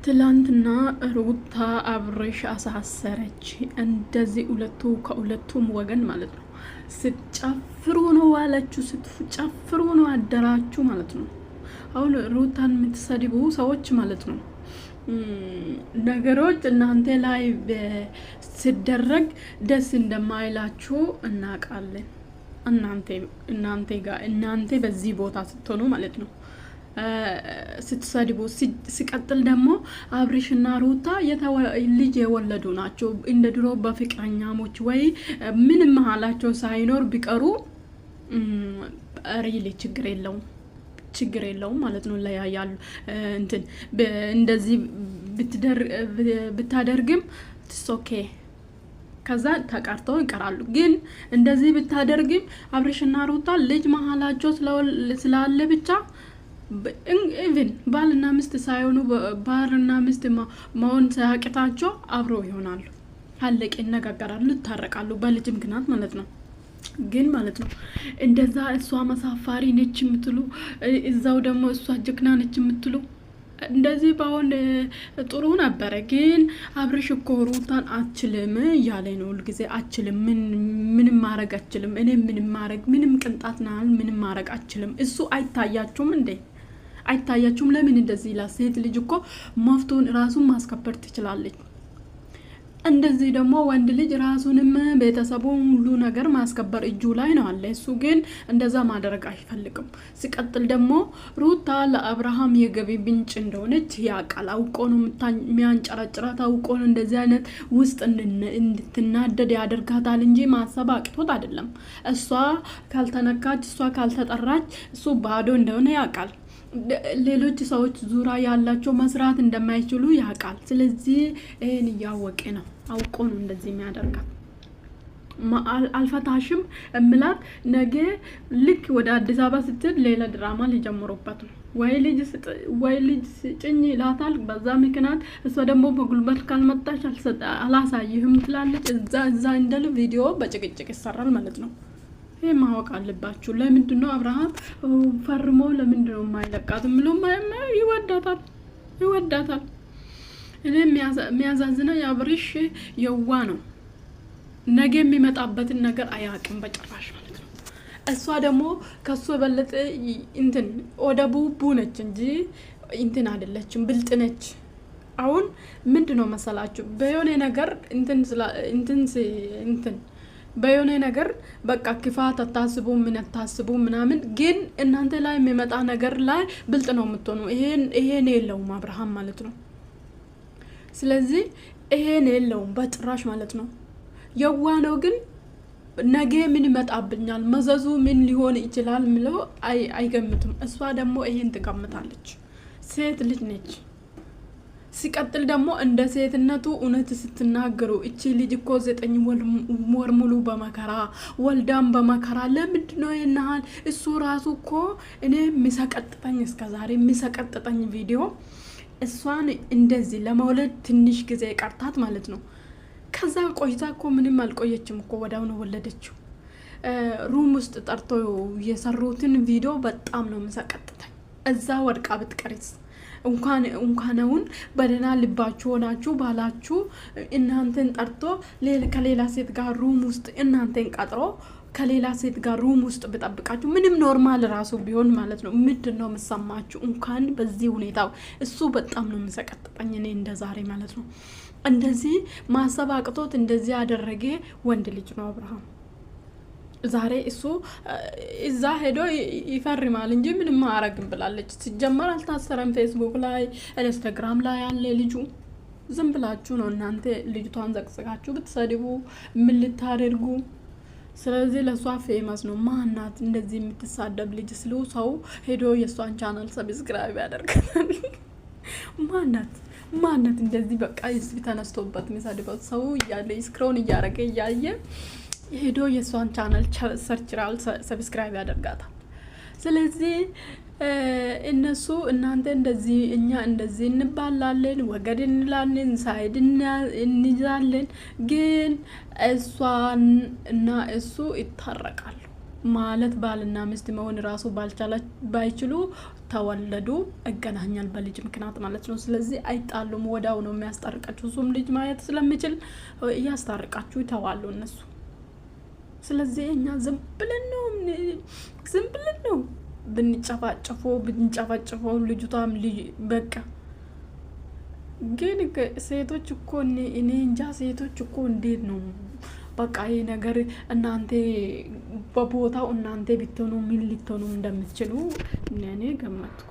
ትላንትና ሩታ አብርሽ አሳሰረች። እንደዚህ ከሁለቱም ወገን ማለት ነው። ስትጨፍሩ ነው ዋላችሁ፣ ስትጨፍሩ ነው አደራችሁ ማለት ነው። አሁን ሩታን የምትሰድቡ ሰዎች ማለት ነው ነገሮች እናንተ ላይ ሲደረግ ደስ እንደማይላችሁ እናውቃለን። እናንተ በዚህ ቦታ ስትሆኑ ማለት ነው ስትሰድቡ። ሲቀጥል ደግሞ አብርሽና ሩታ ልጅ የወለዱ ናቸው። እንደ ድሮ በፍቅረኛሞች ወይ ምንም መሀላቸው ሳይኖር ቢቀሩ ሪሊ ችግር የለውም ማለት ነው። ለያያሉ እንትን እንደዚህ ብታደርግም ኦኬ፣ ከዛ ተቀርተው ይቀራሉ። ግን እንደዚህ ብታደርግም አብርሽና ሩታ ልጅ መሀላቸው ስላለ ብቻ ኢቭን ባልና ሚስት ሳይሆኑ ባልና ሚስት መሆን ሳያቅታቸው አብሮ ይሆናሉ። ሀለቅ ይነጋገራሉ፣ ይታረቃሉ በልጅ ምክንያት ማለት ነው። ግን ማለት ነው እንደዛ እሷ መሳፋሪ ነች የምትሉ እዛው ደግሞ እሷ ጀግና ነች የምትሉ እንደዚህ ባሁን ጥሩ ነበረ። ግን አብርሽ እኮ ሩታን አችልም እያለ ነው ሁልጊዜ። አችልም፣ ምንም ማድረግ አችልም። እኔ ምንም ቅንጣት ናል ምንም ማድረግ አችልም። እሱ አይታያችሁም እንዴ? አይታያችሁም? ለምን እንደዚህ ይላል? ሴት ልጅ እኮ መፍቱን ራሱን ማስከበር ትችላለች። እንደዚህ ደግሞ ወንድ ልጅ ራሱንም ቤተሰቡን ሁሉ ነገር ማስከበር እጁ ላይ ነው አለ። እሱ ግን እንደዛ ማድረግ አይፈልግም። ሲቀጥል ደግሞ ሩታ ለአብርሃም የገቢ ምንጭ እንደሆነች ያውቃል። አውቆ ነው የሚያንጨረጭራት። አውቆ ነው እንደዚህ አይነት ውስጥ እንድትናደድ ያደርጋታል እንጂ ማሰብ አቅቶት አይደለም። እሷ ካልተነካች፣ እሷ ካልተጠራች እሱ ባዶ እንደሆነ ያውቃል። ሌሎች ሰዎች ዙሪያ ያላቸው መስራት እንደማይችሉ ያውቃል። ስለዚህ ይሄን እያወቀ ነው፣ አውቆ ነው እንደዚህ የሚያደርጋት። አልፈታሽም እምላት ነገ ልክ ወደ አዲስ አበባ ስትል ሌላ ድራማ ሊጀምሩበት ነው። ወይ ልጅ ስጭኝ ይላታል። በዛ ምክንያት እሷ ደግሞ በጉልበት ካልመጣች አላሳይህም ትላለች። እዛ እንደል ቪዲዮ በጭቅጭቅ ይሰራል ማለት ነው። ይሄ ማወቅ አለባችሁ። ለምንድን ነው አብርሃም ፈርሞ ለምንድን ነው የማይለቃት? ምሎም ይወዳታል። እኔ የሚያዛዝነው የአብርሽ የዋ ነው። ነገ የሚመጣበትን ነገር አያውቅም በጭራሽ ማለት ነው። እሷ ደግሞ ከሱ የበለጠ እንትን ወደ ቡቡ ነች እንጂ እንትን አይደለችም፣ ብልጥ ነች። አሁን ምንድን ነው መሰላችሁ በየሆነ ነገር እንትን በየሆነ ነገር በቃ ክፋት አታስቡ፣ ምን አታስቡ ምናምን። ግን እናንተ ላይ የሚመጣ ነገር ላይ ብልጥ ነው የምትሆኑ። ይሄን የለውም አብርሃም ማለት ነው። ስለዚህ ይሄን የለውም በጭራሽ ማለት ነው። የዋ ነው። ግን ነገ ምን ይመጣብኛል፣ መዘዙ ምን ሊሆን ይችላል ምለው አይገምትም። እሷ ደግሞ ይሄን ትገምታለች። ሴት ልጅ ነች። ሲቀጥል ደግሞ እንደ ሴትነቱ እውነት ስትናገሩ እቺ ልጅ እኮ 9 ወር ሙሉ በመከራ ወልዳም በመከራ ለምንድን ነው ይናል? እሱ ራሱ እኮ እኔ የሚሰቀጥጠኝ እስከዛሬ የሚሰቀጥጠኝ ቪዲዮ እሷን እንደዚህ ለመውለድ ትንሽ ጊዜ ቀርታት ማለት ነው። ከዛ ቆይታ እኮ ምንም አልቆየችም እኮ ወዳው ነው ወለደችው። ሩም ውስጥ ጠርቶ የሰሩትን ቪዲዮ በጣም ነው የሚሰቀጥጠኝ። እዛ ወድቃ ብትቀርስ እንኳንውን በደህና ልባችሁ ሆናችሁ ባላችሁ እናንተን ጠርቶ ከሌላ ሴት ጋር ሩም ውስጥ እናንተን ቀጥሮ ከሌላ ሴት ጋር ሩም ውስጥ ብጠብቃችሁ ምንም ኖርማል ራሱ ቢሆን ማለት ነው ምንድን ነው የምሰማችሁ? እንኳን በዚህ ሁኔታው እሱ በጣም ነው የምሰቀጥጠኝ እኔ እንደዛሬ ማለት ነው። እንደዚህ ማሰብ አቅቶት እንደዚህ ያደረገ ወንድ ልጅ ነው አብርሃም። ዛሬ እሱ እዛ ሄዶ ይፈርማል እንጂ ምንም ማረግም ብላለች። ሲጀመር አልታሰረም። ፌስቡክ ላይ ኢንስታግራም ላይ ያለ ልጁ ዝም ብላችሁ ነው እናንተ ልጅቷን ዘቅዝቃችሁ ብትሰድቡ ምን ልታደርጉ? ስለዚህ ለሷ ፌመስ ነው። ማናት እንደዚህ የምትሳደብ ልጅ ስሉ ሰው ሄዶ የሷን ቻናል ሰብስክራይብ ያደርጋል። ማናት እንደዚህ በቃ ህዝብ ተነስቶበት የሚሰድበው ሰው እያለ ስክሮን እያረገ እያየ ሄዶ የሷን ቻናል ሰርችራል ሰብስክራይብ ያደርጋታል። ስለዚህ እነሱ እናንተ እንደዚህ እኛ እንደዚህ እንባላለን፣ ወገድ እንላለን፣ ሳይድ እንይዛለን። ግን እሷን እና እሱ ይታረቃሉ ማለት ባልና ሚስት መሆን ራሱ ባይችሉ ተወለዱ እገናኛል በልጅ ምክንያት ማለት ነው። ስለዚህ አይጣሉም፣ ወዳው ነው የሚያስታርቃችሁ። እሱም ልጅ ማየት ስለሚችል እያስታርቃችሁ ይተዋሉ እነሱ። ስለዚህ እኛ ዝም ብለን ነው ብንጨፋጨፈው ልጅቷም ልጅ በቃ። ግን ሴቶች እኮ እኔ እንጃ ሴቶች እኮ እንዴት ነው በቃ ይሄ ነገር እናንተ በቦታው እናንተ ብትሆኑ ምን ልትሆኑ እንደምትችሉ እኔ ገመትኩ።